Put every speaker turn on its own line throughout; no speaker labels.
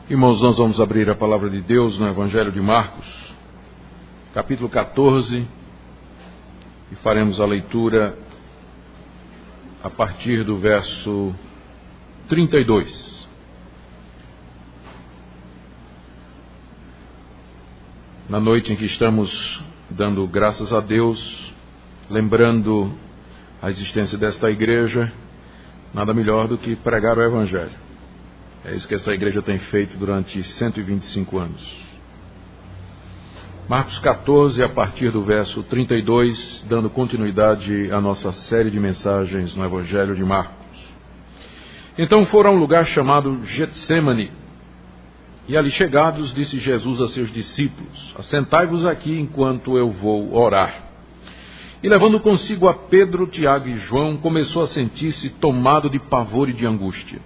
Irmãos, nós vamos abrir a palavra de Deus no Evangelho de Marcos, capítulo 14, e faremos a leitura a partir do verso 32. Na noite em que estamos dando graças a Deus, lembrando a existência desta igreja, nada melhor do que pregar o Evangelho. É isso que essa igreja tem feito durante 125 anos. Marcos 14, a partir do verso 32, dando continuidade à nossa série de mensagens no Evangelho de Marcos. Então foram a um lugar chamado Getsêmani, e ali chegados, disse Jesus a seus discípulos: assentai-vos aqui enquanto eu vou orar. E levando consigo a Pedro, Tiago e João, começou a sentir-se tomado de pavor e de angústia.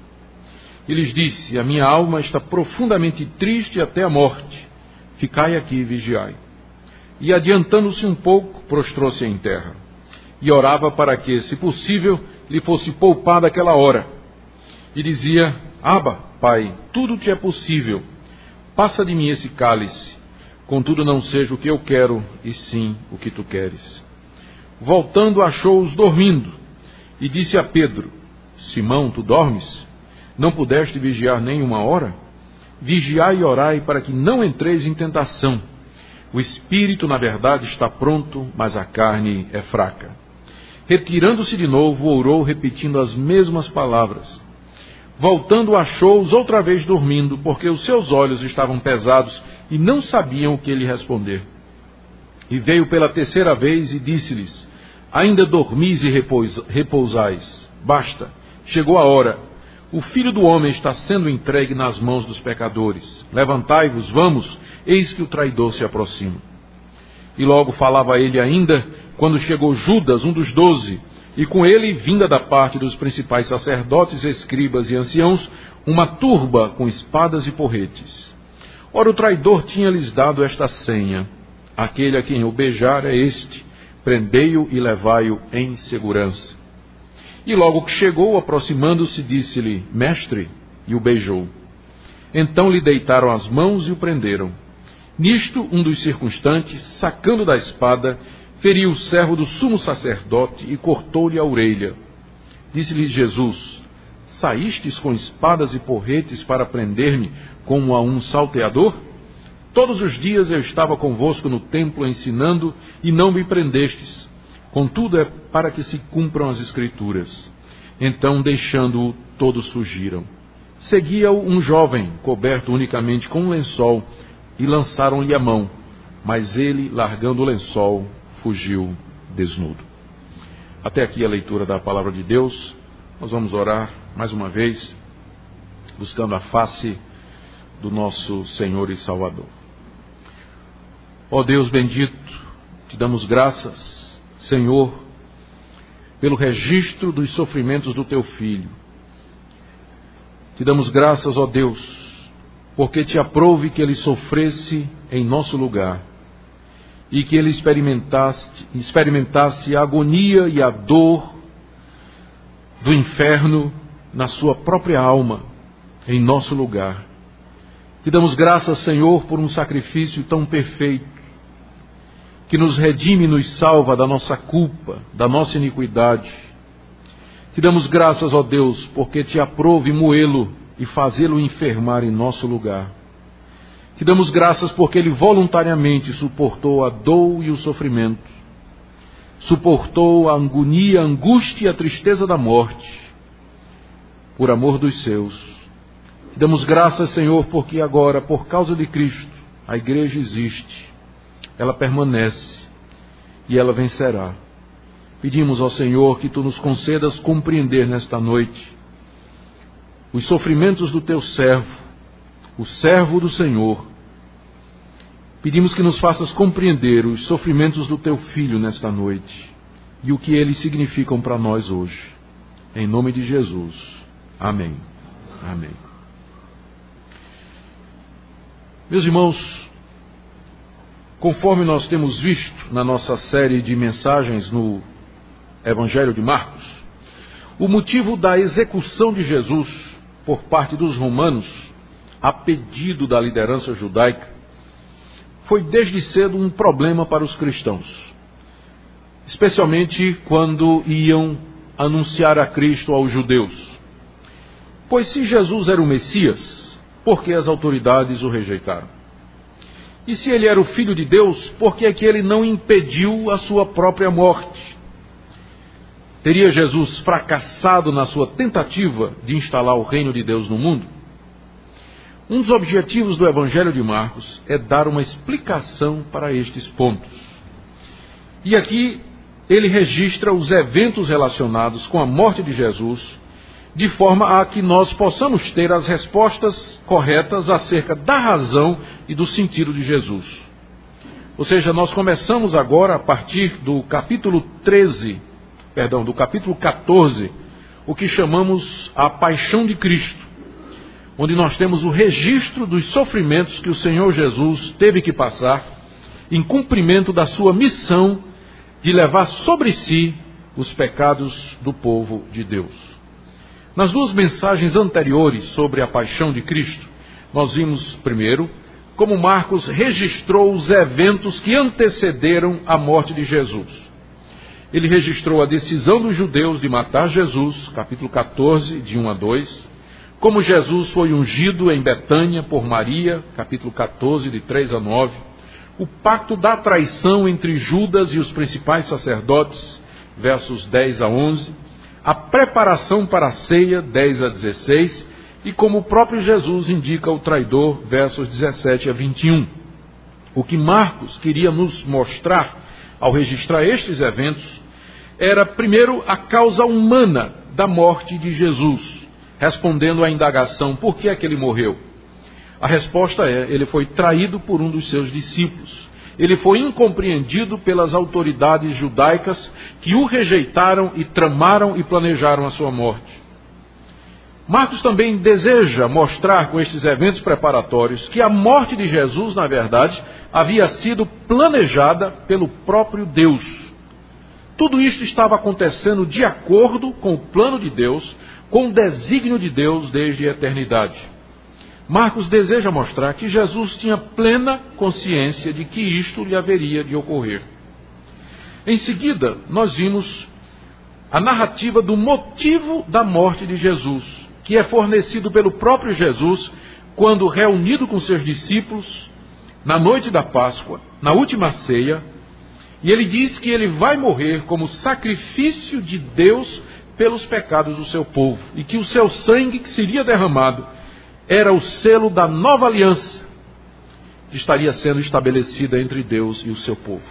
E lhes disse: a minha alma está profundamente triste até a morte. Ficai aqui e vigiai. E adiantando-se um pouco, prostrou-se em terra. E orava para que, se possível, lhe fosse poupada aquela hora. E dizia: Abba, Pai, tudo te é possível. Passa de mim esse cálice. Contudo, não seja o que eu quero, e sim o que tu queres. Voltando, achou-os dormindo. E disse a Pedro: Simão, tu dormes? Não pudeste vigiar nem uma hora? Vigiai e orai para que não entreis em tentação. O espírito, na verdade, está pronto, mas a carne é fraca. Retirando-se de novo, orou, repetindo as mesmas palavras. Voltando, achou-os outra vez dormindo, porque os seus olhos estavam pesados e não sabiam o que lhe responder. E veio pela terceira vez e disse-lhes: ainda dormis e repousais. Basta, chegou a hora. O Filho do Homem está sendo entregue nas mãos dos pecadores. Levantai-vos, vamos, eis que o traidor se aproxima. E logo falava ele ainda, quando chegou Judas, um dos 12, e com ele, vinda da parte dos principais sacerdotes, escribas e anciãos, uma turba com espadas e porretes. Ora, o traidor tinha-lhes dado esta senha: aquele a quem eu beijar é este, prendei-o e levai-o em segurança. E logo que chegou, aproximando-se, disse-lhe: Mestre, e o beijou. Então lhe deitaram as mãos e o prenderam. Nisto, um dos circunstantes, sacando da espada, feriu o servo do sumo sacerdote e cortou-lhe a orelha. Disse-lhe Jesus: saístes com espadas e porretes para prender-me como a um salteador? Todos os dias eu estava convosco no templo ensinando e não me prendestes. Contudo, é para que se cumpram as Escrituras. Então, deixando-o, todos fugiram. Seguia-o um jovem, coberto unicamente com um lençol, e lançaram-lhe a mão. Mas ele, largando o lençol, fugiu desnudo. Até aqui a leitura da palavra de Deus. Nós vamos orar mais uma vez, buscando a face do nosso Senhor e Salvador. Ó Deus bendito, te damos graças, Senhor, pelo registro dos sofrimentos do Teu Filho. Te damos graças, ó Deus, porque te aprouve que Ele sofresse em nosso lugar e que Ele experimentasse a agonia e a dor do inferno na Sua própria alma, em nosso lugar. Te damos graças, Senhor, por um sacrifício tão perfeito, que nos redime e nos salva da nossa culpa, da nossa iniquidade. Te damos graças, ó Deus, porque te aprouve moê-lo e fazê-lo enfermar em nosso lugar. Te damos graças porque ele voluntariamente suportou a dor e o sofrimento, suportou a agonia, a angústia e a tristeza da morte, por amor dos seus. Te damos graças, Senhor, porque agora, por causa de Cristo, a igreja existe. Ela permanece e ela vencerá. Pedimos ao Senhor que Tu nos concedas compreender nesta noite os sofrimentos do Teu servo, o servo do Senhor. Pedimos que nos faças compreender os sofrimentos do Teu Filho nesta noite e o que eles significam para nós hoje. Em nome de Jesus. Amém. Amém. Meus irmãos, conforme nós temos visto na nossa série de mensagens no Evangelho de Marcos, o motivo da execução de Jesus por parte dos romanos a pedido da liderança judaica, foi desde cedo um problema para os cristãos, especialmente quando iam anunciar a Cristo aos judeus. Pois se Jesus era o Messias, por que as autoridades o rejeitaram? E se ele era o Filho de Deus, por que é que ele não impediu a sua própria morte? Teria Jesus fracassado na sua tentativa de instalar o reino de Deus no mundo? Um dos objetivos do Evangelho de Marcos é dar uma explicação para estes pontos. E aqui ele registra os eventos relacionados com a morte de Jesus, de forma a que nós possamos ter as respostas corretas acerca da razão e do sentido de Jesus. Ou seja, nós começamos agora a partir do capítulo 14, o que chamamos a Paixão de Cristo, onde nós temos o registro dos sofrimentos que o Senhor Jesus teve que passar em cumprimento da sua missão de levar sobre si os pecados do povo de Deus. Nas duas mensagens anteriores sobre a Paixão de Cristo, nós vimos primeiro como Marcos registrou os eventos que antecederam a morte de Jesus. Ele registrou a decisão dos judeus de matar Jesus, capítulo 14, de 1 a 2, como Jesus foi ungido em Betânia por Maria, capítulo 14, de 3 a 9, o pacto da traição entre Judas e os principais sacerdotes, versos 10 a 11, a preparação para a ceia, 10 a 16, e como o próprio Jesus indica o traidor, versos 17 a 21. O que Marcos queria nos mostrar ao registrar estes eventos era, primeiro, a causa humana da morte de Jesus, respondendo à indagação: por que é que ele morreu? A resposta é: ele foi traído por um dos seus discípulos. Ele foi incompreendido pelas autoridades judaicas que o rejeitaram e tramaram e planejaram a sua morte. Marcos também deseja mostrar com estes eventos preparatórios que a morte de Jesus, na verdade, havia sido planejada pelo próprio Deus. Tudo isto estava acontecendo de acordo com o plano de Deus, com o desígnio de Deus desde a eternidade. Marcos deseja mostrar que Jesus tinha plena consciência de que isto lhe haveria de ocorrer. Em seguida, nós vimos a narrativa do motivo da morte de Jesus, que é fornecido pelo próprio Jesus quando, reunido com seus discípulos, na noite da Páscoa, na última ceia, e ele diz que ele vai morrer como sacrifício de Deus pelos pecados do seu povo, e que o seu sangue que seria derramado era o selo da nova aliança que estaria sendo estabelecida entre Deus e o seu povo.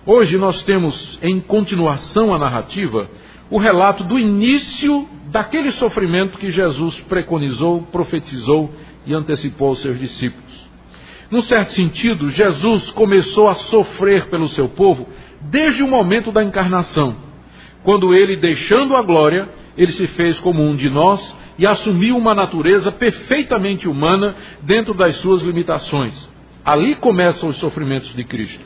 Hoje nós temos, em continuação à narrativa, o relato do início daquele sofrimento que Jesus preconizou, profetizou e antecipou aos seus discípulos. Num certo sentido, Jesus começou a sofrer pelo seu povo desde o momento da encarnação, quando ele, deixando a glória, ele se fez como um de nós e assumiu uma natureza perfeitamente humana dentro das suas limitações. Ali começam os sofrimentos de Cristo.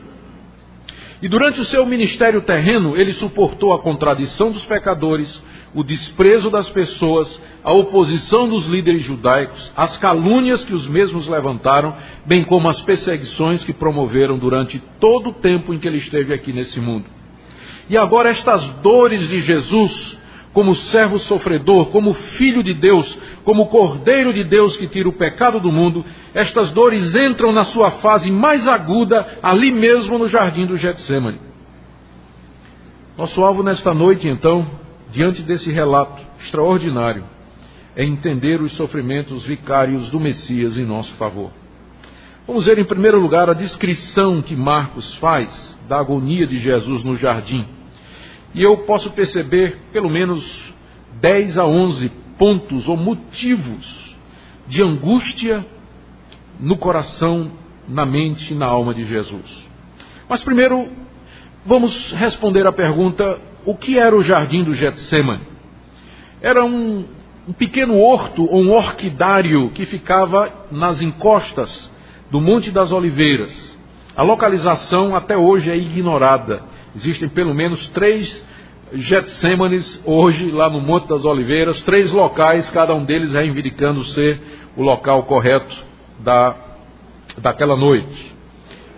E durante o seu ministério terreno, ele suportou a contradição dos pecadores, o desprezo das pessoas, a oposição dos líderes judaicos, as calúnias que os mesmos levantaram, bem como as perseguições que promoveram durante todo o tempo em que ele esteve aqui nesse mundo. E agora estas dores de Jesus, como servo sofredor, como filho de Deus, como cordeiro de Deus que tira o pecado do mundo, estas dores entram na sua fase mais aguda, ali mesmo no jardim do Getsemane. Nosso alvo nesta noite, então, diante desse relato extraordinário, é entender os sofrimentos vicários do Messias em nosso favor. Vamos ver, em primeiro lugar, a descrição que Marcos faz da agonia de Jesus no jardim. E eu posso perceber pelo menos 10 a 11 pontos ou motivos de angústia no coração, na mente e na alma de Jesus. Mas primeiro, vamos responder à pergunta: o que era o jardim do Getsemane? Era um pequeno horto ou um orquidário que ficava nas encostas do Monte das Oliveiras. A localização até hoje é ignorada. Existem pelo menos 3 Getsêmanes, hoje lá no Monte das Oliveiras, 3 locais, cada um deles reivindicando ser o local correto daquela noite.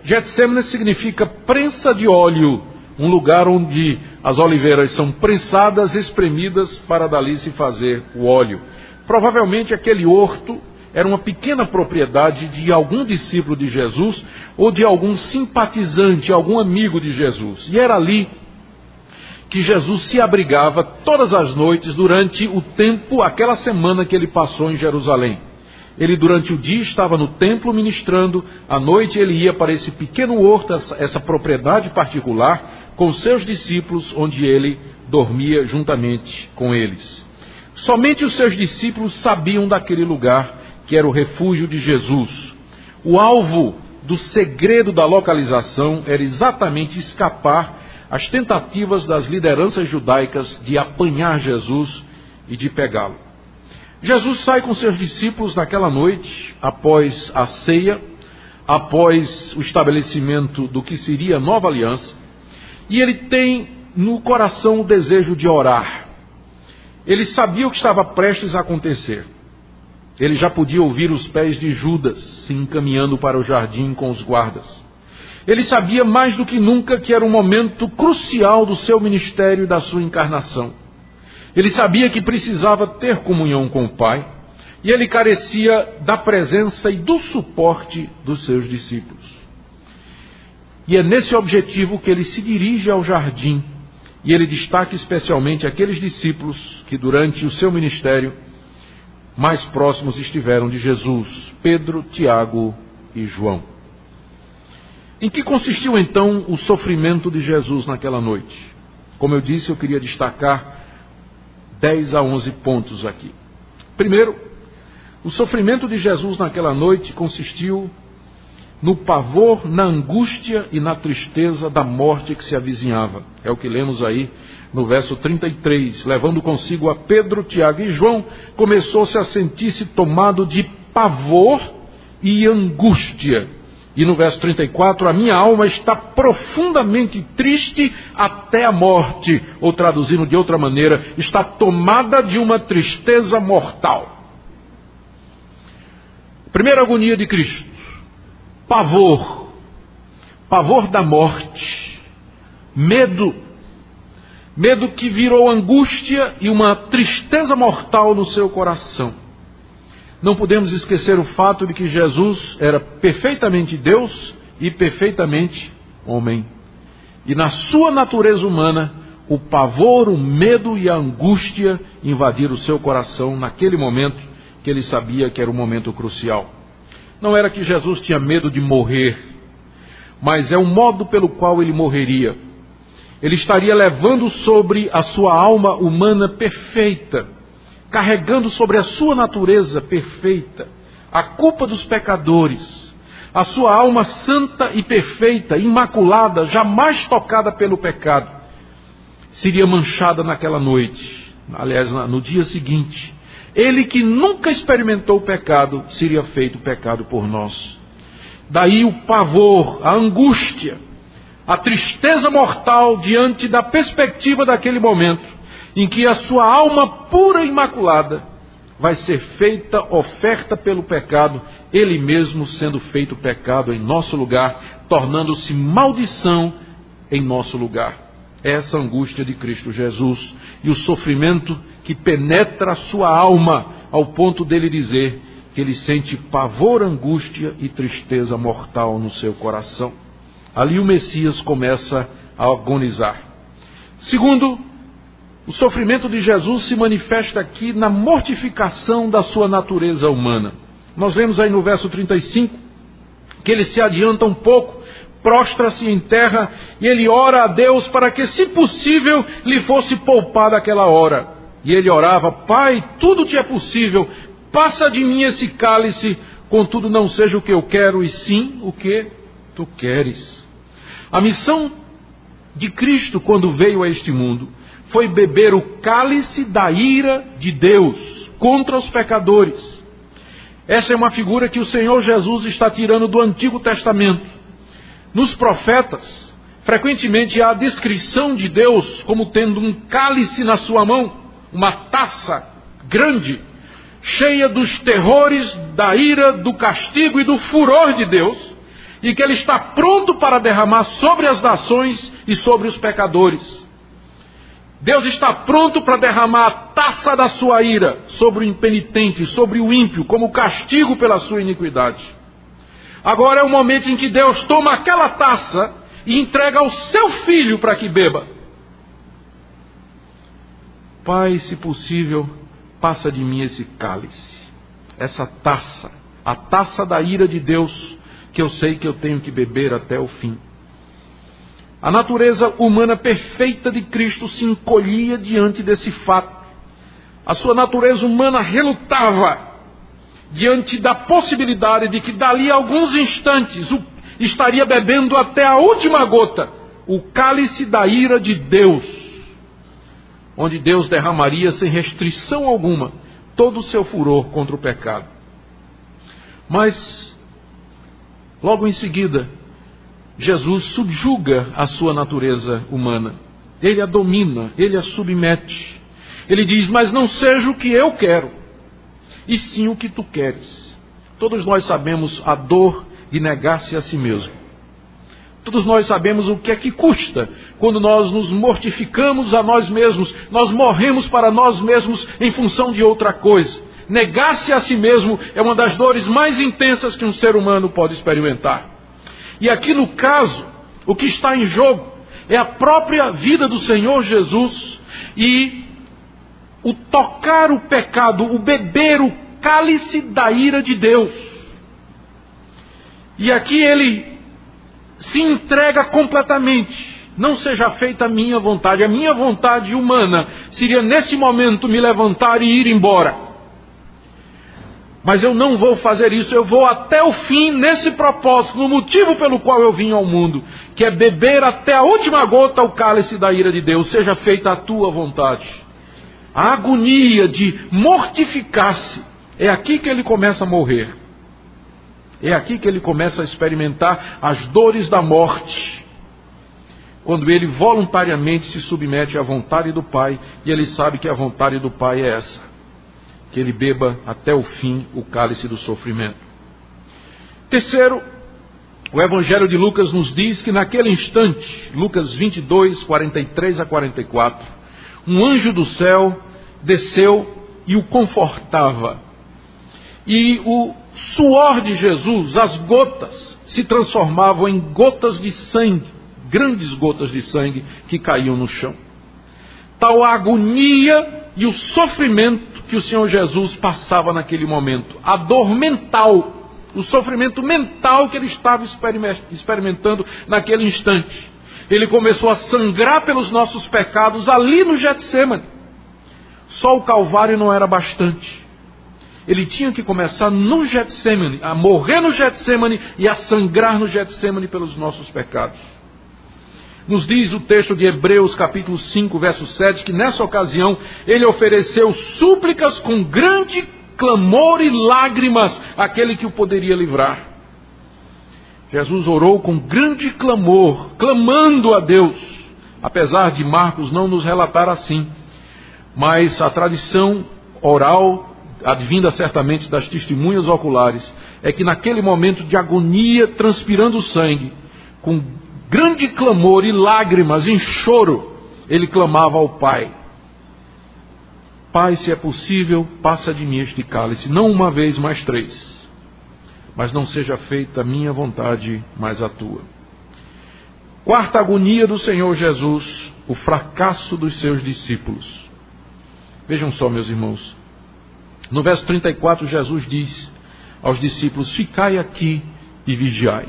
Getsêmanes significa prensa de óleo, um lugar onde as oliveiras são prensadas, espremidas para dali se fazer o óleo. Provavelmente aquele horto era uma pequena propriedade de algum discípulo de Jesus ou de algum simpatizante, algum amigo de Jesus. E era ali que Jesus se abrigava todas as noites durante o tempo, aquela semana que ele passou em Jerusalém. Ele durante o dia estava no templo ministrando, à noite ele ia para esse pequeno horto, essa propriedade particular, com seus discípulos, onde ele dormia juntamente com eles. Somente os seus discípulos sabiam daquele lugar, que era o refúgio de Jesus. O alvo do segredo da localização era exatamente escapar às tentativas das lideranças judaicas de apanhar Jesus e de pegá-lo. Jesus sai com seus discípulos naquela noite, após a ceia, após o estabelecimento do que seria a nova aliança, e ele tem no coração o desejo de orar. Ele sabia o que estava prestes a acontecer. Ele já podia ouvir os pés de Judas se encaminhando para o jardim com os guardas. Ele sabia mais do que nunca que era um momento crucial do seu ministério e da sua encarnação. Ele sabia que precisava ter comunhão com o Pai, e ele carecia da presença e do suporte dos seus discípulos. E é nesse objetivo que ele se dirige ao jardim, e ele destaca especialmente aqueles discípulos que durante o seu ministério mais próximos estiveram de Jesus, Pedro, Tiago e João. Em que consistiu então o sofrimento de Jesus naquela noite? Como eu disse, eu queria destacar 10 a 11 pontos aqui. Primeiro, o sofrimento de Jesus naquela noite consistiu no pavor, na angústia e na tristeza da morte que se avizinhava. É o que lemos aí no verso 33. Levando consigo a Pedro, Tiago e João, começou-se a sentir-se tomado de pavor e angústia. E no verso 34, a minha alma está profundamente triste até a morte. Ou traduzindo de outra maneira, está tomada de uma tristeza mortal. Primeira agonia de Cristo. Pavor. Pavor da morte. Medo. Medo que virou angústia e uma tristeza mortal no seu coração. Não podemos esquecer o fato de que Jesus era perfeitamente Deus e perfeitamente homem. E na sua natureza humana, o pavor, o medo e a angústia invadiram o seu coração naquele momento que ele sabia que era um momento crucial. Não era que Jesus tinha medo de morrer, mas é o modo pelo qual ele morreria. Ele estaria levando sobre a sua alma humana perfeita, carregando sobre a sua natureza perfeita a culpa dos pecadores. A sua alma santa e perfeita, imaculada, jamais tocada pelo pecado, seria manchada naquela noite, aliás, no dia seguinte. Ele que nunca experimentou o pecado, seria feito pecado por nós. Daí o pavor, a angústia, a tristeza mortal diante da perspectiva daquele momento, em que a sua alma pura e imaculada vai ser feita oferta pelo pecado, ele mesmo sendo feito pecado em nosso lugar, tornando-se maldição em nosso lugar. Essa angústia de Cristo Jesus e o sofrimento que penetra a sua alma ao ponto dele dizer que ele sente pavor, angústia e tristeza mortal no seu coração. Ali o Messias começa a agonizar. Segundo, o sofrimento de Jesus se manifesta aqui na mortificação da sua natureza humana. Nós vemos aí no verso 35 que ele se adianta um pouco, prostra-se em terra e ele ora a Deus para que, se possível, lhe fosse poupada aquela hora. E ele orava: Pai, tudo te é possível, passa de mim esse cálice, contudo não seja o que eu quero, e sim o que tu queres. A missão de Cristo, quando veio a este mundo, foi beber o cálice da ira de Deus contra os pecadores. Essa é uma figura que o Senhor Jesus está tirando do Antigo Testamento. Nos profetas, frequentemente há a descrição de Deus como tendo um cálice na sua mão, uma taça grande, cheia dos terrores, da ira, do castigo e do furor de Deus, e que Ele está pronto para derramar sobre as nações e sobre os pecadores. Deus está pronto para derramar a taça da sua ira sobre o impenitente, sobre o ímpio, como castigo pela sua iniquidade. Agora é o momento em que Deus toma aquela taça e entrega ao seu filho para que beba. Pai, se possível, passa de mim esse cálice, essa taça, a taça da ira de Deus, que eu sei que eu tenho que beber até o fim. A natureza humana perfeita de Cristo se encolhia diante desse fato. A sua natureza humana relutava diante da possibilidade de que dali a alguns instantes estaria bebendo até a última gota o cálice da ira de Deus, onde Deus derramaria sem restrição alguma todo o seu furor contra o pecado. Mas, logo em seguida, Jesus subjuga a sua natureza humana. Ele a domina, ele a submete. Ele diz, mas não seja o que eu quero, e sim o que tu queres. Todos nós sabemos a dor de negar-se a si mesmo. Todos nós sabemos o que é que custa quando nós nos mortificamos a nós mesmos, nós morremos para nós mesmos em função de outra coisa. Negar-se a si mesmo é uma das dores mais intensas que um ser humano pode experimentar. E aqui no caso, o que está em jogo é a própria vida do Senhor Jesus e o tocar o pecado, o beber o cálice da ira de Deus. E aqui ele se entrega completamente. Não seja feita a minha vontade humana seria nesse momento me levantar e ir embora. Mas eu não vou fazer isso, eu vou até o fim nesse propósito, no motivo pelo qual eu vim ao mundo, que é beber até a última gota o cálice da ira de Deus, seja feita a tua vontade. A agonia de mortificar-se, é aqui que ele começa a morrer. É aqui que ele começa a experimentar as dores da morte. Quando ele voluntariamente se submete à vontade do Pai, e ele sabe que a vontade do Pai é essa, que ele beba até o fim o cálice do sofrimento. Terceiro, o Evangelho de Lucas nos diz que naquele instante, Lucas 22, 43 a 44, um anjo do céu desceu e o confortava. E o suor de Jesus, as gotas, se transformavam em gotas de sangue, grandes gotas de sangue que caíam no chão. Tal a agonia e o sofrimento que o Senhor Jesus passava naquele momento, a dor mental, o sofrimento mental que ele estava experimentando naquele instante. Ele começou a sangrar pelos nossos pecados ali no Getsemane. Só o Calvário não era bastante. Ele tinha que começar no Getsemane, a morrer no Getsemane e a sangrar no Getsemane pelos nossos pecados. Nos diz o texto de Hebreus capítulo 5, verso 7, que nessa ocasião ele ofereceu súplicas com grande clamor e lágrimas àquele que o poderia livrar. Jesus orou com grande clamor, clamando a Deus, apesar de Marcos não nos relatar assim. Mas a tradição oral, advinda certamente das testemunhas oculares, é que naquele momento de agonia, transpirando sangue, com grande clamor e lágrimas, em choro, ele clamava ao Pai. Pai, se é possível, passa de mim este cálice, não uma vez, mas 3. Mas não seja feita a minha vontade, mas a tua. Quarta agonia do Senhor Jesus, o fracasso dos seus discípulos. Vejam só, meus irmãos. No verso 34, Jesus diz aos discípulos, ficai aqui e vigiai.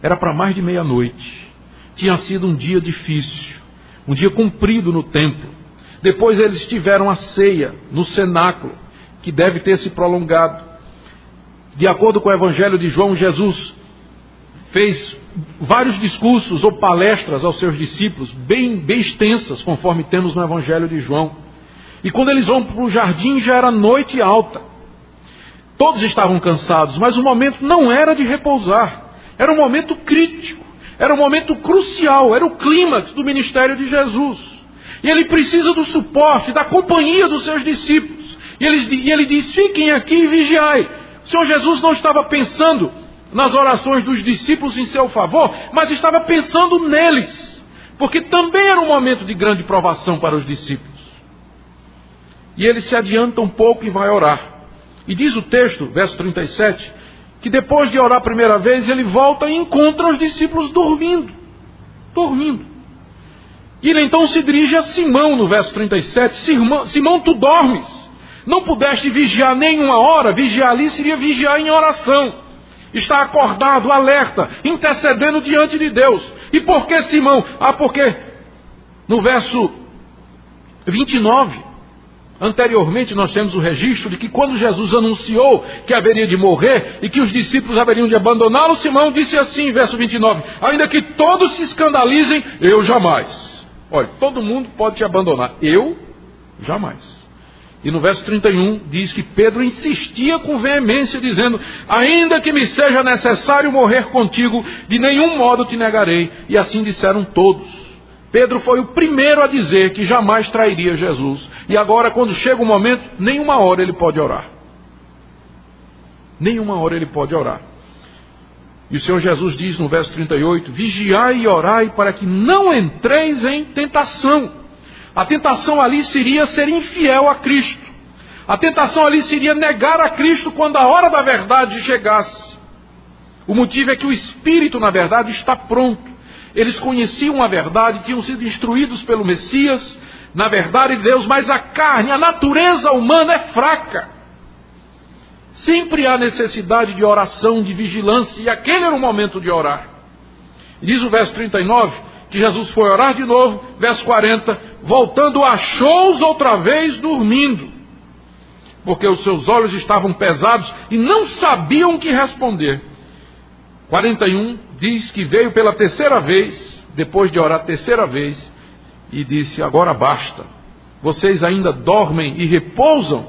Era para mais de meia-noite. Tinha sido um dia difícil, um dia comprido no templo. Depois eles tiveram a ceia no cenáculo, que deve ter se prolongado. De acordo com o Evangelho de João, Jesus fez vários discursos ou palestras aos seus discípulos, bem extensas, conforme temos no Evangelho de João. E quando eles vão para o jardim, já era noite alta. Todos estavam cansados, mas o momento não era de repousar. Era um momento crítico. Era um momento crucial, era o clímax do ministério de Jesus. E ele precisa do suporte, da companhia dos seus discípulos. E ele diz, fiquem aqui e vigiai. O Senhor Jesus não estava pensando nas orações dos discípulos em seu favor, mas estava pensando neles. Porque também era um momento de grande provação para os discípulos. E ele se adianta um pouco e vai orar. E diz o texto, verso 37, que depois de orar a primeira vez, ele volta e encontra os discípulos dormindo. E ele então se dirige a Simão, no verso 37, Simão, tu dormes, não pudeste vigiar nem uma hora, vigiar ali seria vigiar em oração. Está acordado, alerta, intercedendo diante de Deus. E por que Simão? Porque no verso 29... Anteriormente nós temos o registro de que quando Jesus anunciou que haveria de morrer e que os discípulos haveriam de abandoná-lo, Simão disse assim, verso 29, ainda que todos se escandalizem, eu jamais. Olha, todo mundo pode te abandonar, eu jamais. E no verso 31 diz que Pedro insistia com veemência, dizendo, ainda que me seja necessário morrer contigo, de nenhum modo te negarei. E assim disseram todos. Pedro foi o primeiro a dizer que jamais trairia Jesus. E agora, quando chega o momento, nenhuma hora ele pode orar. Nenhuma hora ele pode orar. E o Senhor Jesus diz no verso 38, vigiai e orai para que não entreis em tentação. A tentação ali seria ser infiel a Cristo. A tentação ali seria negar a Cristo quando a hora da verdade chegasse. O motivo é que o Espírito, na verdade, está pronto. Eles conheciam a verdade, tinham sido instruídos pelo Messias, na verdade de Deus, mas a carne, a natureza humana é fraca. Sempre há necessidade de oração, de vigilância, e aquele era o momento de orar. Diz o verso 39, que Jesus foi orar de novo, verso 40, voltando achou-os outra vez dormindo, porque os seus olhos estavam pesados e não sabiam o que responder. 41 diz que veio pela terceira vez, depois de orar a terceira vez, e disse, agora basta, vocês ainda dormem e repousam?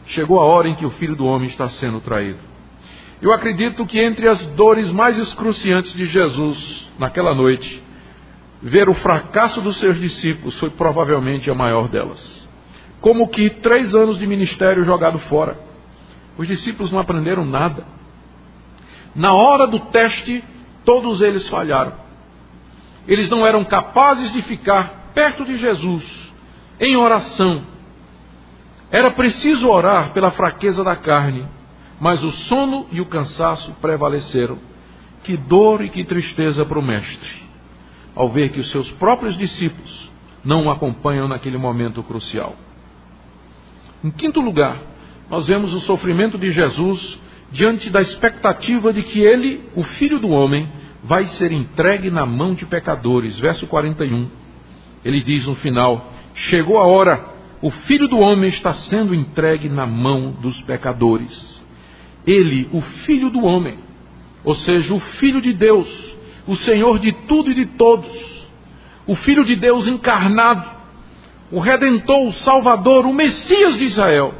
Chegou a hora em que o Filho do Homem está sendo traído. Eu acredito que entre as dores mais excruciantes de Jesus, naquela noite, ver o fracasso dos seus discípulos foi provavelmente a maior delas. Como que 3 anos de ministério jogado fora. Os discípulos não aprenderam nada. Na hora do teste, todos eles falharam. Eles não eram capazes de ficar perto de Jesus, em oração. Era preciso orar pela fraqueza da carne, mas o sono e o cansaço prevaleceram. Que dor e que tristeza para o mestre, ao ver que os seus próprios discípulos não o acompanham naquele momento crucial. Em quinto lugar, nós vemos o sofrimento de Jesus diante da expectativa de que ele, o Filho do Homem, vai ser entregue na mão de pecadores. Verso 41, ele diz no final, chegou a hora, o Filho do Homem está sendo entregue na mão dos pecadores. Ele, o Filho do Homem, ou seja, o Filho de Deus, o Senhor de tudo e de todos, o Filho de Deus encarnado, o Redentor, o Salvador, o Messias de Israel,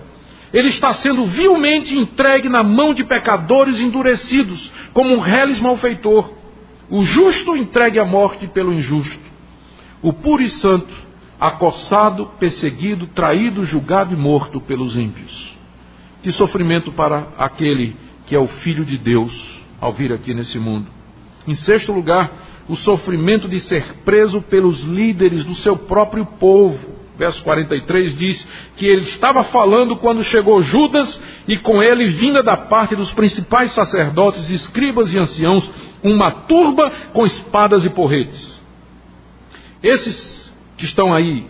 ele está sendo vilmente entregue na mão de pecadores endurecidos, como um reles malfeitor. O justo entregue à morte pelo injusto. O puro e santo, acossado, perseguido, traído, julgado e morto pelos ímpios. Que sofrimento para aquele que é o Filho de Deus, ao vir aqui nesse mundo. Em sexto lugar, o sofrimento de ser preso pelos líderes do seu próprio povo. Verso 43 diz que ele estava falando quando chegou Judas e com ele, vinda da parte dos principais sacerdotes, escribas e anciãos, uma turba com espadas e porretes. Esses que estão aí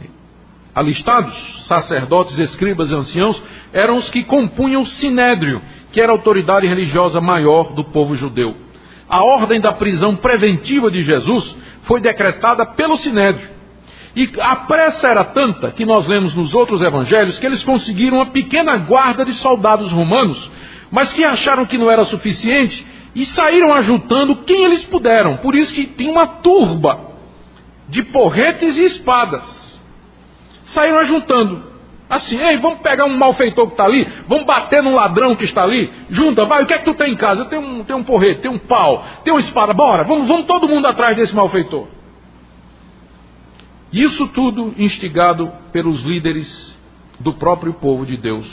alistados, sacerdotes, escribas e anciãos, eram os que compunham o Sinédrio, que era a autoridade religiosa maior do povo judeu. A ordem da prisão preventiva de Jesus foi decretada pelo Sinédrio. E a pressa era tanta, que nós lemos nos outros evangelhos, que eles conseguiram uma pequena guarda de soldados romanos, mas que acharam que não era suficiente e saíram ajuntando quem eles puderam. Por isso que tinha uma turba de porretes e espadas. Saíram ajuntando Assim, ei, vamos pegar um malfeitor que está ali, vamos bater num ladrão que está ali, junta, vai, o que é que tu tem em casa? Eu tenho um porrete, tenho um pau, tenho uma espada, bora, vamos todo mundo atrás desse malfeitor. Isso tudo instigado pelos líderes do próprio povo de Deus.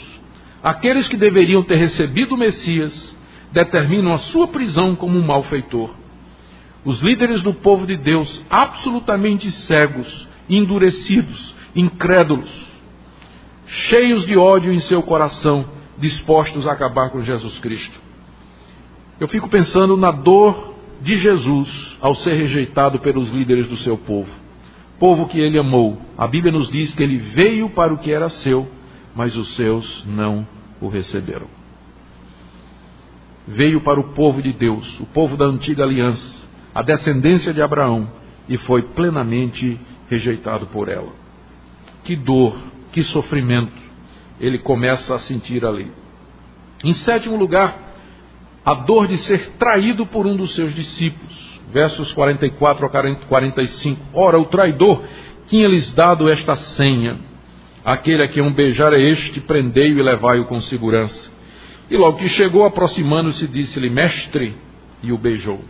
Aqueles que deveriam ter recebido o Messias determinam a sua prisão como um malfeitor. Os líderes do povo de Deus, absolutamente cegos, endurecidos, incrédulos, cheios de ódio em seu coração, dispostos a acabar com Jesus Cristo. Eu fico pensando na dor de Jesus ao ser rejeitado pelos líderes do seu povo. Povo que ele amou. A Bíblia nos diz que ele veio para o que era seu, mas os seus não o receberam. Veio para o povo de Deus, o povo da antiga aliança, a descendência de Abraão, e foi plenamente rejeitado por ela. Que dor, que sofrimento ele começa a sentir ali. Em sétimo lugar, a dor de ser traído por um dos seus discípulos. Versos 44 a 45. Ora, o traidor tinha-lhes dado esta senha: aquele a quem um beijar é este, prendei-o e levai-o com segurança. E logo que chegou, aproximando-se, disse-lhe: mestre, e o beijou.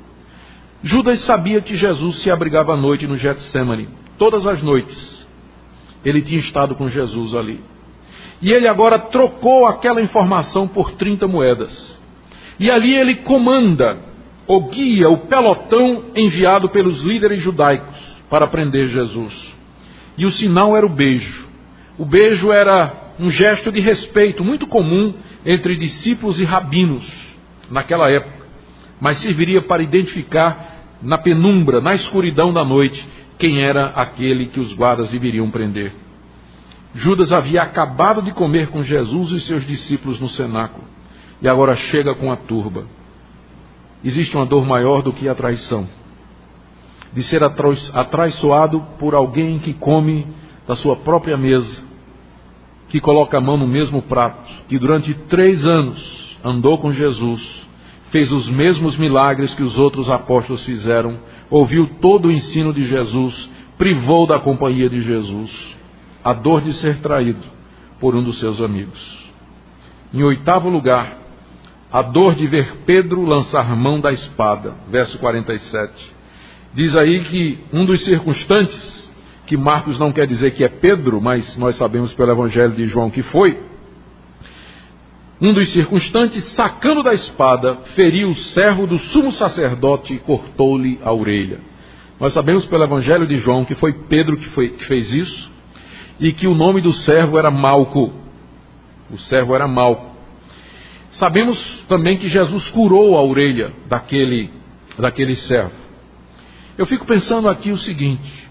Judas sabia que Jesus se abrigava à noite no Getsemane. Todas as noites ele tinha estado com Jesus ali. E ele agora trocou aquela informação por 30 moedas. E ali ele comanda, ou guia, o pelotão enviado pelos líderes judaicos para prender Jesus. E o sinal era o beijo. O beijo era um gesto de respeito muito comum entre discípulos e rabinos naquela época, mas serviria para identificar na penumbra, na escuridão da noite, quem era aquele que os guardas deveriam prender. Judas havia acabado de comer com Jesus e seus discípulos no cenáculo, e agora chega com a turba. Existe uma dor maior do que a traição, de ser atraiçoado por alguém que come da sua própria mesa, que coloca a mão no mesmo prato, que durante 3 anos andou com Jesus, fez os mesmos milagres que os outros apóstolos fizeram, ouviu todo o ensino de Jesus, privou da companhia de Jesus. A dor de ser traído por um dos seus amigos. Em 8º lugar, a dor de ver Pedro lançar mão da espada. Verso 47. Diz aí que um dos circunstantes, que Marcos não quer dizer que é Pedro, mas nós sabemos pelo Evangelho de João que foi, um dos circunstantes, sacando da espada, feriu o servo do sumo sacerdote e cortou-lhe a orelha. Nós sabemos pelo Evangelho de João que foi Pedro que fez isso, e que o nome do servo era Malco. O servo era Malco. Sabemos também que Jesus curou a orelha daquele servo. Eu fico pensando aqui o seguinte: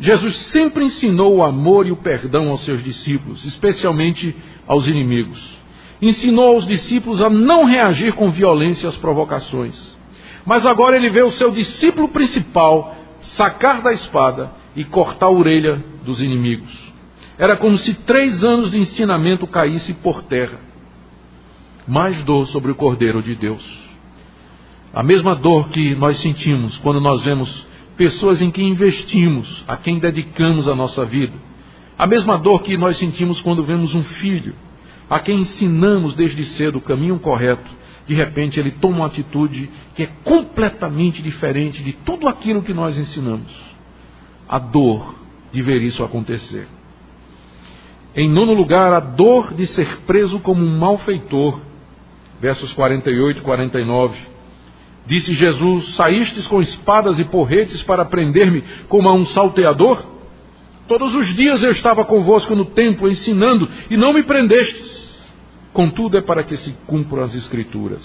Jesus sempre ensinou o amor e o perdão aos seus discípulos, especialmente aos inimigos. Ensinou aos discípulos a não reagir com violência às provocações. Mas agora ele vê o seu discípulo principal sacar da espada e cortar a orelha dos inimigos. Era como se 3 anos de ensinamento caísse por terra. Mais dor sobre o Cordeiro de Deus. A mesma dor que nós sentimos quando nós vemos pessoas em quem investimos, a quem dedicamos a nossa vida. A mesma dor que nós sentimos quando vemos um filho, a quem ensinamos desde cedo o caminho correto. De repente ele toma uma atitude que é completamente diferente de tudo aquilo que nós ensinamos. A dor de ver isso acontecer. Em 9º lugar, a dor de ser preso como um malfeitor. Versos 48 e 49. Disse Jesus: saístes com espadas e porretes para prender-me como a um salteador? Todos os dias eu estava convosco no templo ensinando e não me prendestes. Contudo é para que se cumpram as Escrituras.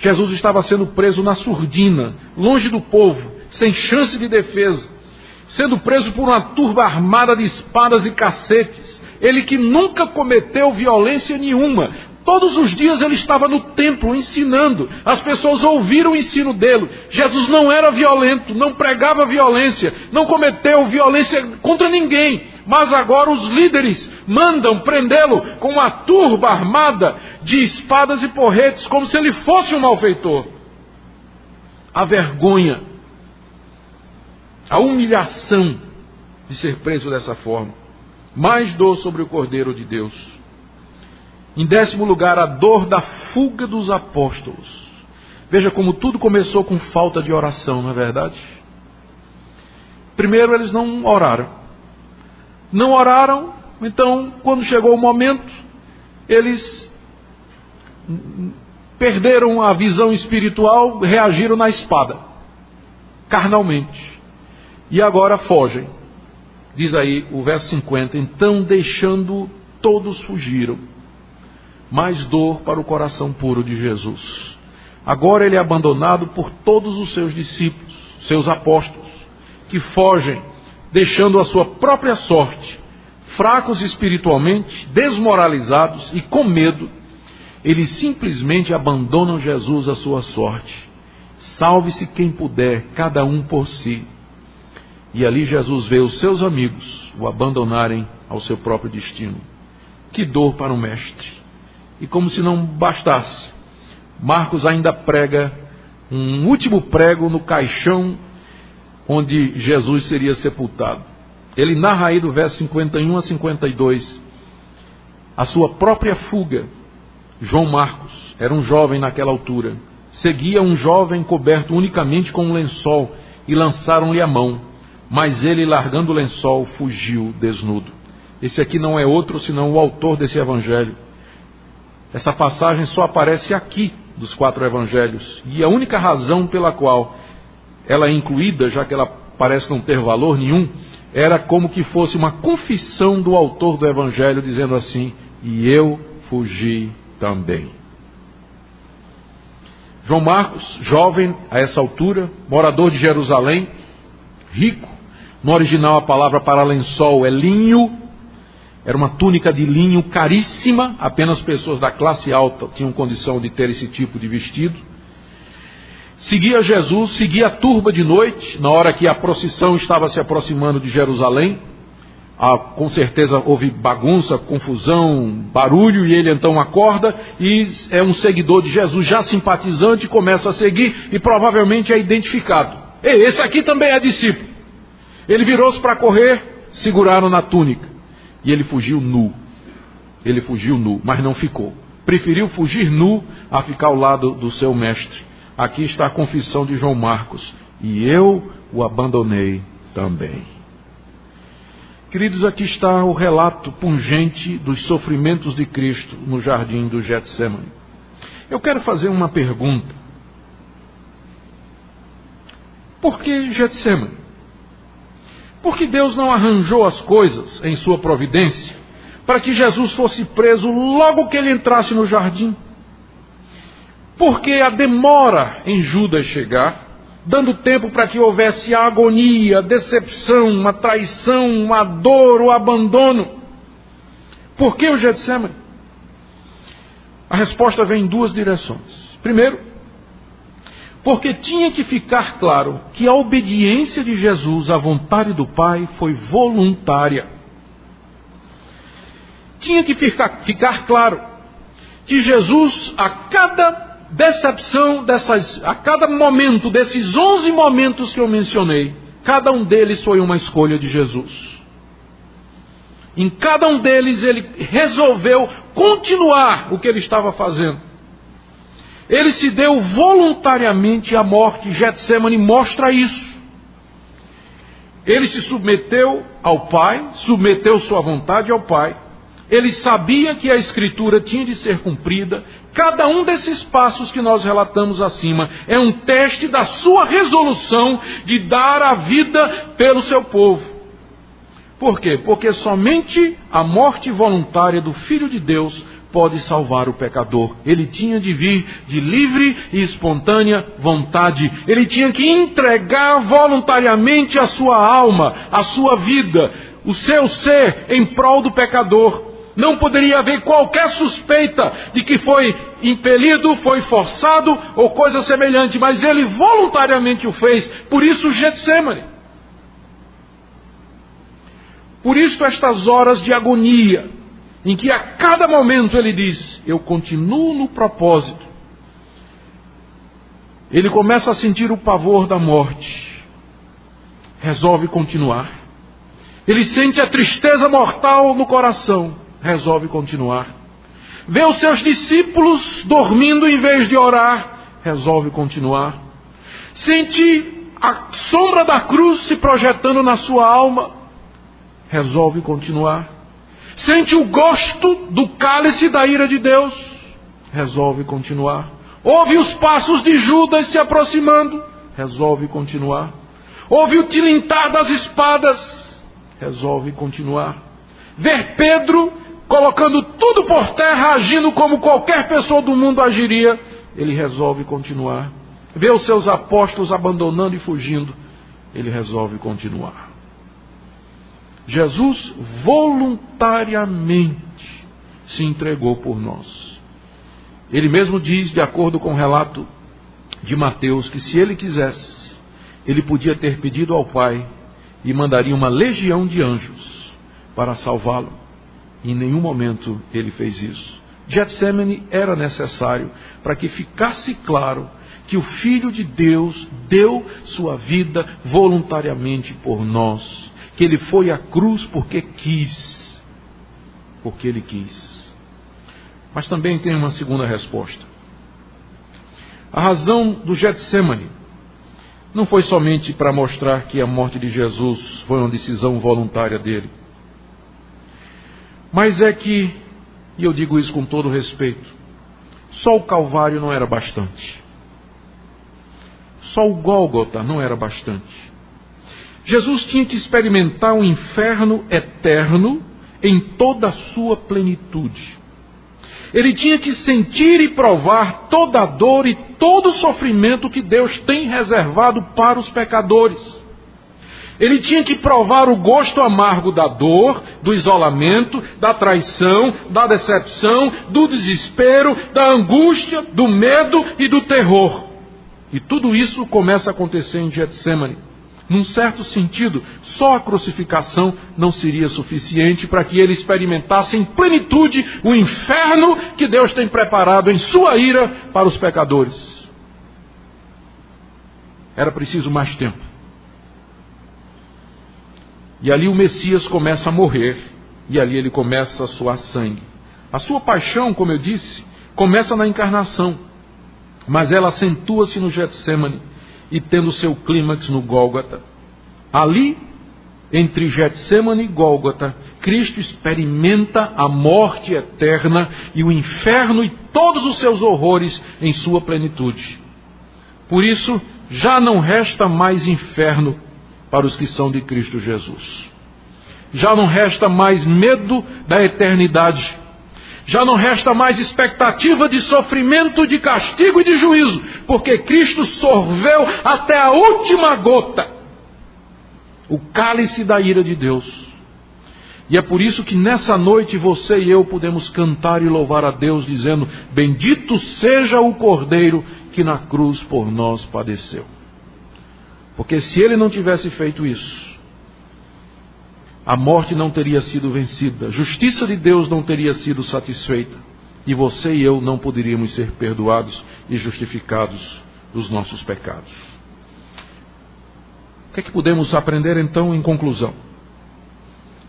Jesus estava sendo preso na surdina, longe do povo, sem chance de defesa, sendo preso por uma turba armada de espadas e cacetes. Ele que nunca cometeu violência nenhuma. Todos os dias ele estava no templo ensinando. As pessoas ouviram o ensino dele. Jesus não era violento, não pregava violência, não cometeu violência contra ninguém. Mas agora os líderes mandam prendê-lo com uma turba armada de espadas e porretes, como se ele fosse um malfeitor. A vergonha, a humilhação de ser preso dessa forma. mais dor sobre o Cordeiro de Deus. Em 10º lugar, a dor da fuga dos apóstolos. Veja como tudo começou com falta de oração, não é verdade? Primeiro, eles não oraram. Não oraram, então, quando chegou o momento, eles perderam a visão espiritual, reagiram na espada, carnalmente. E agora fogem. Diz aí o verso 50, então deixando todos fugiram. Mais dor para o coração puro de Jesus. Agora ele é abandonado por todos os seus discípulos, seus apóstolos, que fogem, deixando a sua própria sorte, fracos espiritualmente, desmoralizados e com medo. Eles simplesmente abandonam Jesus à sua sorte. Salve-se quem puder, cada um por si. E ali Jesus vê os seus amigos o abandonarem ao seu próprio destino. Que dor para o mestre! E como se não bastasse, Marcos ainda prega um último prego no caixão onde Jesus seria sepultado. Ele narra aí do verso 51 a 52 a sua própria fuga. João Marcos era um jovem naquela altura. Seguia um jovem coberto unicamente com um lençol e lançaram-lhe a mão. Mas ele, largando o lençol, fugiu desnudo. Esse aqui não é outro senão o autor desse evangelho. Essa passagem só aparece aqui dos 4 evangelhos. E a única razão pela qual ela é incluída, já que ela parece não ter valor nenhum, era como que fosse uma confissão do autor do evangelho, dizendo assim: e eu fugi também. João Marcos, jovem a essa altura, morador de Jerusalém, rico. No original a palavra para lençol é linho. Era uma túnica de linho caríssima, apenas pessoas da classe alta tinham condição de ter esse tipo de vestido. Seguia Jesus, seguia a turba de noite, na hora que a procissão estava se aproximando de Jerusalém. Com certeza houve bagunça, confusão, barulho, e ele então acorda e é um seguidor de Jesus, já simpatizante, começa a seguir e provavelmente é identificado. Ei, esse aqui também é discípulo. Ele virou-se para correr, seguraram na túnica. E ele fugiu nu. Ele fugiu nu, mas não ficou. Preferiu fugir nu a ficar ao lado do seu mestre. Aqui está a confissão de João Marcos. E eu o abandonei também. Queridos, aqui está o relato pungente dos sofrimentos de Cristo no jardim do Getsemane. Eu quero fazer uma pergunta. Por que Getsemane? Por que Deus não arranjou as coisas em sua providência para que Jesus fosse preso logo que ele entrasse no jardim? Por que a demora em Judas chegar, dando tempo para que houvesse a agonia, a decepção, a traição, a dor, o abandono? Por que o Getsemane? A resposta vem em 2 direções. Primeiro, porque tinha que ficar claro que a obediência de Jesus à vontade do Pai foi voluntária. Tinha que ficar claro que Jesus, a cada decepção, a cada momento, desses 11 momentos que eu mencionei, cada um deles foi uma escolha de Jesus. Em cada um deles ele resolveu continuar o que ele estava fazendo. Ele se deu voluntariamente à morte. Getsemane mostra isso. Ele se submeteu ao Pai, submeteu sua vontade ao Pai. Ele sabia que a Escritura tinha de ser cumprida. Cada um desses passos que nós relatamos acima é um teste da sua resolução de dar a vida pelo seu povo. Por quê? Porque somente a morte voluntária do Filho de Deus pode salvar o pecador. Ele tinha de vir de livre e espontânea vontade. Ele tinha que entregar voluntariamente a sua alma, a sua vida, o seu ser em prol do pecador. Não poderia haver qualquer suspeita de que foi impelido, foi forçado ou coisa semelhante, mas ele voluntariamente o fez. Por isso Getsemane. Por isso estas horas de agonia, em que a cada momento ele diz: eu continuo no propósito. Ele começa a sentir o pavor da morte. Resolve continuar. Ele sente a tristeza mortal no coração, resolve continuar. Vê os seus discípulos dormindo em vez de orar, resolve continuar. Sente a sombra da cruz se projetando na sua alma, resolve continuar. Sente o gosto do cálice da ira de Deus, resolve continuar. Ouve os passos de Judas se aproximando, resolve continuar. Ouve o tilintar das espadas, resolve continuar. Ver Pedro colocando tudo por terra, agindo como qualquer pessoa do mundo agiria, ele resolve continuar. Ver os seus apóstolos abandonando e fugindo, ele resolve continuar. Jesus voluntariamente se entregou por nós. Ele mesmo diz, de acordo com o relato de Mateus, que se ele quisesse, ele podia ter pedido ao Pai e mandaria uma legião de anjos para salvá-lo. Em nenhum momento ele fez isso. Getsemane era necessário para que ficasse claro que o Filho de Deus deu sua vida voluntariamente por nós. Que ele foi à cruz porque quis. Porque ele quis. Mas também tem uma segunda resposta. A razão do Getsemane não foi somente para mostrar que a morte de Jesus foi uma decisão voluntária dele. Mas é que, e eu digo isso com todo respeito, só o Calvário não era bastante. Só o Gólgota não era bastante. Jesus tinha que experimentar um inferno eterno em toda a sua plenitude. Ele tinha que sentir e provar toda a dor e todo o sofrimento que Deus tem reservado para os pecadores. Ele tinha que provar o gosto amargo da dor, do isolamento, da traição, da decepção, do desespero, da angústia, do medo e do terror. E tudo isso começa a acontecer em Getsemane. Num certo sentido, só a crucificação não seria suficiente para que ele experimentasse em plenitude o inferno que Deus tem preparado em sua ira para os pecadores. Era preciso mais tempo. E ali o Messias começa a morrer, e ali ele começa a suar sangue. A sua paixão, como eu disse, começa na encarnação, mas ela acentua-se no Getsemane e tendo seu clímax no Gólgota. Ali, entre Getsemane e Gólgota, Cristo experimenta a morte eterna e o inferno e todos os seus horrores em sua plenitude. Por isso, já não resta mais inferno para os que são de Cristo Jesus. Já não resta mais medo da eternidade. Já não resta mais expectativa de sofrimento, de castigo e de juízo, porque Cristo sorveu até a última gota o cálice da ira de Deus. E é por isso que nessa noite você e eu podemos cantar e louvar a Deus, dizendo: bendito seja o Cordeiro que na cruz por nós padeceu. Porque se ele não tivesse feito isso, a morte não teria sido vencida, a justiça de Deus não teria sido satisfeita, e você e eu não poderíamos ser perdoados e justificados dos nossos pecados. O que é que podemos aprender então em conclusão?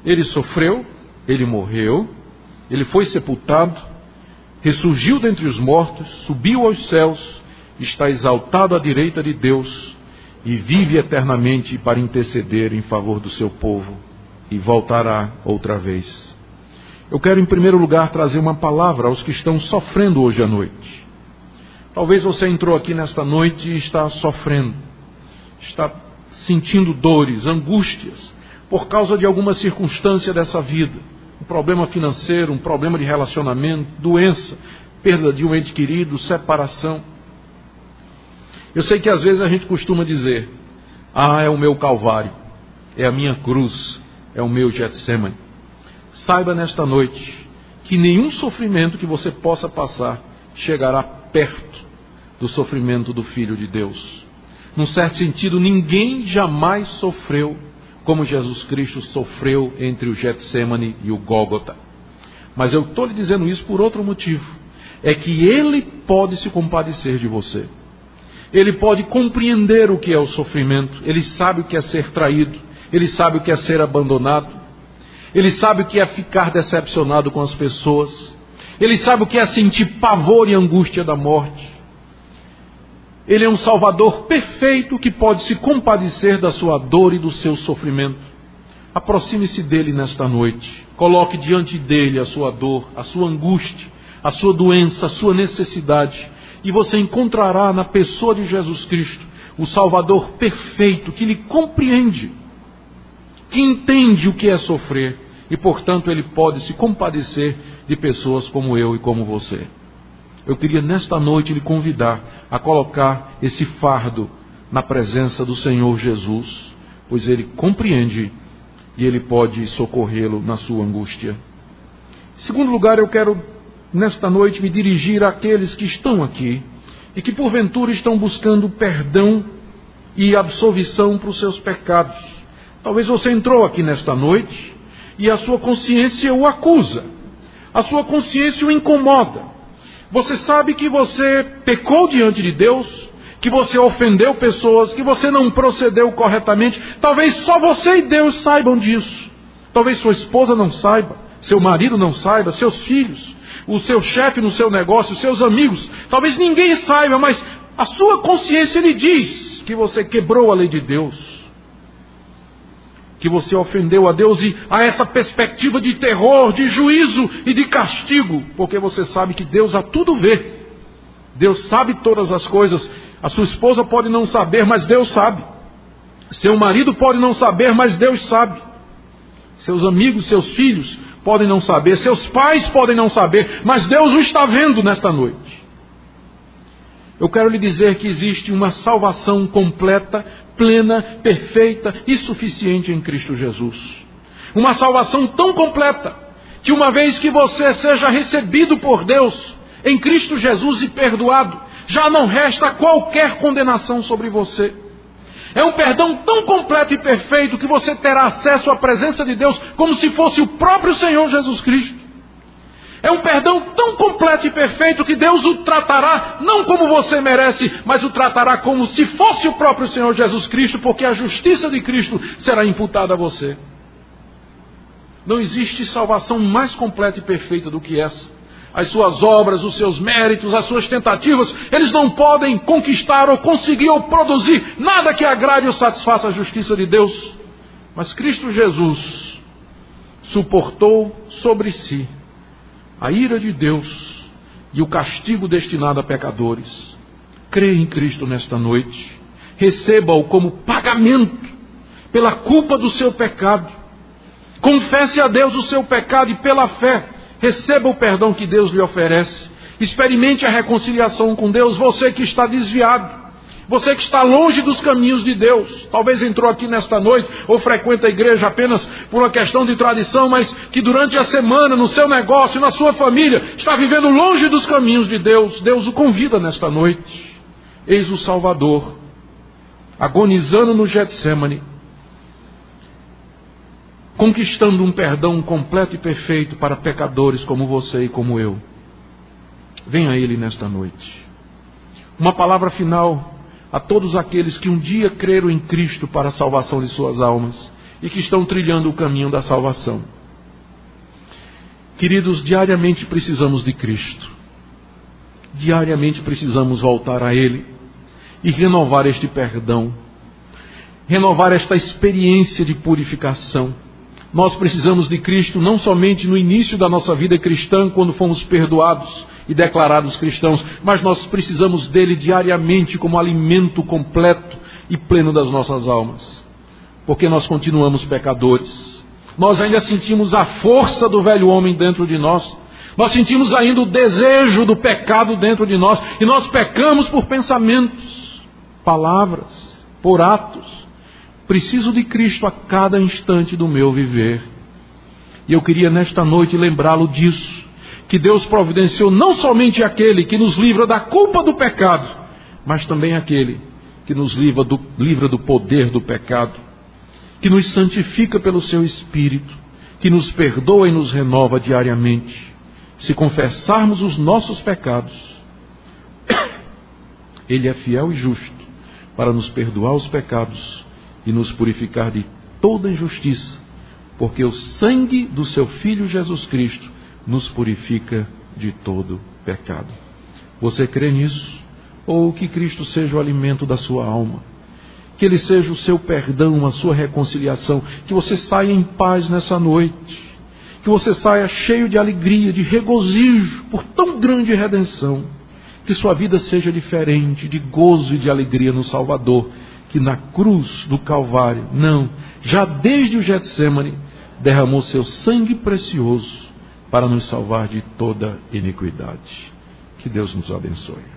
Ele sofreu, ele morreu, ele foi sepultado, ressurgiu dentre os mortos, subiu aos céus, está exaltado à direita de Deus e vive eternamente para interceder em favor do seu povo. E voltará outra vez. Eu quero, em primeiro lugar, trazer uma palavra aos que estão sofrendo hoje à noite. Talvez você entrou aqui nesta noite e está sofrendo, está sentindo dores, angústias, por causa de alguma circunstância dessa vida. Um problema financeiro, um problema de relacionamento, doença, perda de um ente querido, separação. Eu sei que às vezes a gente costuma dizer: ah, é o meu Calvário, é a minha cruz, é o meu Getsemane. Saiba nesta noite que nenhum sofrimento que você possa passar chegará perto do sofrimento do Filho de Deus. Num certo sentido, ninguém jamais sofreu como Jesus Cristo sofreu entre o Getsemane e o Gólgota. Mas eu estou lhe dizendo isso por outro motivo. É que Ele pode se compadecer de você. Ele pode compreender o que é o sofrimento. Ele sabe o que é ser traído. Ele sabe o que é ser abandonado. Ele sabe o que é ficar decepcionado com as pessoas. Ele sabe o que é sentir pavor e angústia da morte. Ele é um Salvador perfeito que pode se compadecer da sua dor e do seu sofrimento. Aproxime-se dele nesta noite. Coloque diante dele a sua dor, a sua angústia, a sua doença, a sua necessidade. E você encontrará na pessoa de Jesus Cristo o Salvador perfeito que lhe compreende, que entende o que é sofrer. E, portanto, ele pode se compadecer de pessoas como eu e como você. Eu queria nesta noite lhe convidar a colocar esse fardo na presença do Senhor Jesus, pois ele compreende e ele pode socorrê-lo na sua angústia. Em segundo lugar, eu quero nesta noite me dirigir àqueles que estão aqui e que porventura estão buscando perdão e absolvição para os seus pecados. Talvez você entrou aqui nesta noite e a sua consciência o acusa, a sua consciência o incomoda. Você sabe que você pecou diante de Deus, que você ofendeu pessoas, que você não procedeu corretamente. Talvez só você e Deus saibam disso. Talvez sua esposa não saiba, seu marido não saiba, seus filhos, o seu chefe no seu negócio, seus amigos. Talvez ninguém saiba, mas a sua consciência lhe diz que você quebrou a lei de Deus, que você ofendeu a Deus e a essa perspectiva de terror, de juízo e de castigo, porque você sabe que Deus a tudo vê. Deus sabe todas as coisas. A sua esposa pode não saber, mas Deus sabe. Seu marido pode não saber, mas Deus sabe. Seus amigos, seus filhos podem não saber, seus pais podem não saber, mas Deus o está vendo nesta noite. Eu quero lhe dizer que existe uma salvação completa, plena, perfeita e suficiente em Cristo Jesus. Uma salvação tão completa que uma vez que você seja recebido por Deus em Cristo Jesus e perdoado, já não resta qualquer condenação sobre você. É um perdão tão completo e perfeito que você terá acesso à presença de Deus como se fosse o próprio Senhor Jesus Cristo. É um perdão tão completo e perfeito que Deus o tratará não como você merece, mas o tratará como se fosse o próprio Senhor Jesus Cristo, porque a justiça de Cristo será imputada a você. Não existe salvação mais completa e perfeita do que essa. As suas obras, os seus méritos, as suas tentativas, eles não podem conquistar ou conseguir ou produzir nada que agrade ou satisfaça a justiça de Deus. Mas Cristo Jesus suportou sobre si a ira de Deus e o castigo destinado a pecadores. Creia em Cristo nesta noite. Receba-o como pagamento pela culpa do seu pecado. Confesse a Deus o seu pecado e pela fé receba o perdão que Deus lhe oferece. Experimente a reconciliação com Deus. Você que está desviado, você que está longe dos caminhos de Deus, talvez entrou aqui nesta noite ou frequenta a igreja apenas por uma questão de tradição, mas que durante a semana, no seu negócio, na sua família, está vivendo longe dos caminhos de Deus. Deus o convida nesta noite. Eis o Salvador, agonizando no Getsemane, conquistando um perdão completo e perfeito para pecadores como você e como eu. Venha a Ele nesta noite. Uma palavra final a todos aqueles que um dia creram em Cristo para a salvação de suas almas e que estão trilhando o caminho da salvação. Queridos, diariamente precisamos de Cristo. Diariamente precisamos voltar a Ele e renovar este perdão, renovar esta experiência de purificação. Nós precisamos de Cristo não somente no início da nossa vida cristã, quando fomos perdoados e declarados cristãos, mas nós precisamos dele diariamente como alimento completo e pleno das nossas almas, porque nós continuamos pecadores. Nós ainda sentimos a força do velho homem dentro de nós, nós sentimos ainda o desejo do pecado dentro de nós, e nós pecamos por pensamentos, palavras, por atos. Preciso de Cristo a cada instante do meu viver. E eu queria nesta noite lembrá-lo disso, que Deus providenciou não somente aquele que nos livra da culpa do pecado, mas também aquele que nos livra do poder do pecado, que nos santifica pelo seu Espírito, que nos perdoa e nos renova diariamente. Se confessarmos os nossos pecados, Ele é fiel e justo para nos perdoar os pecados e nos purificar de toda injustiça, porque o sangue do seu Filho Jesus Cristo nos purifica de todo pecado. Você crê nisso? Ou que Cristo seja o alimento da sua alma? Que Ele seja o seu perdão, a sua reconciliação, que você saia em paz nessa noite, que você saia cheio de alegria, de regozijo por tão grande redenção, que sua vida seja diferente, de gozo e de alegria no Salvador, que na cruz do Calvário, já desde o Getsêmani, derramou seu sangue precioso para nos salvar de toda iniquidade. Que Deus nos abençoe.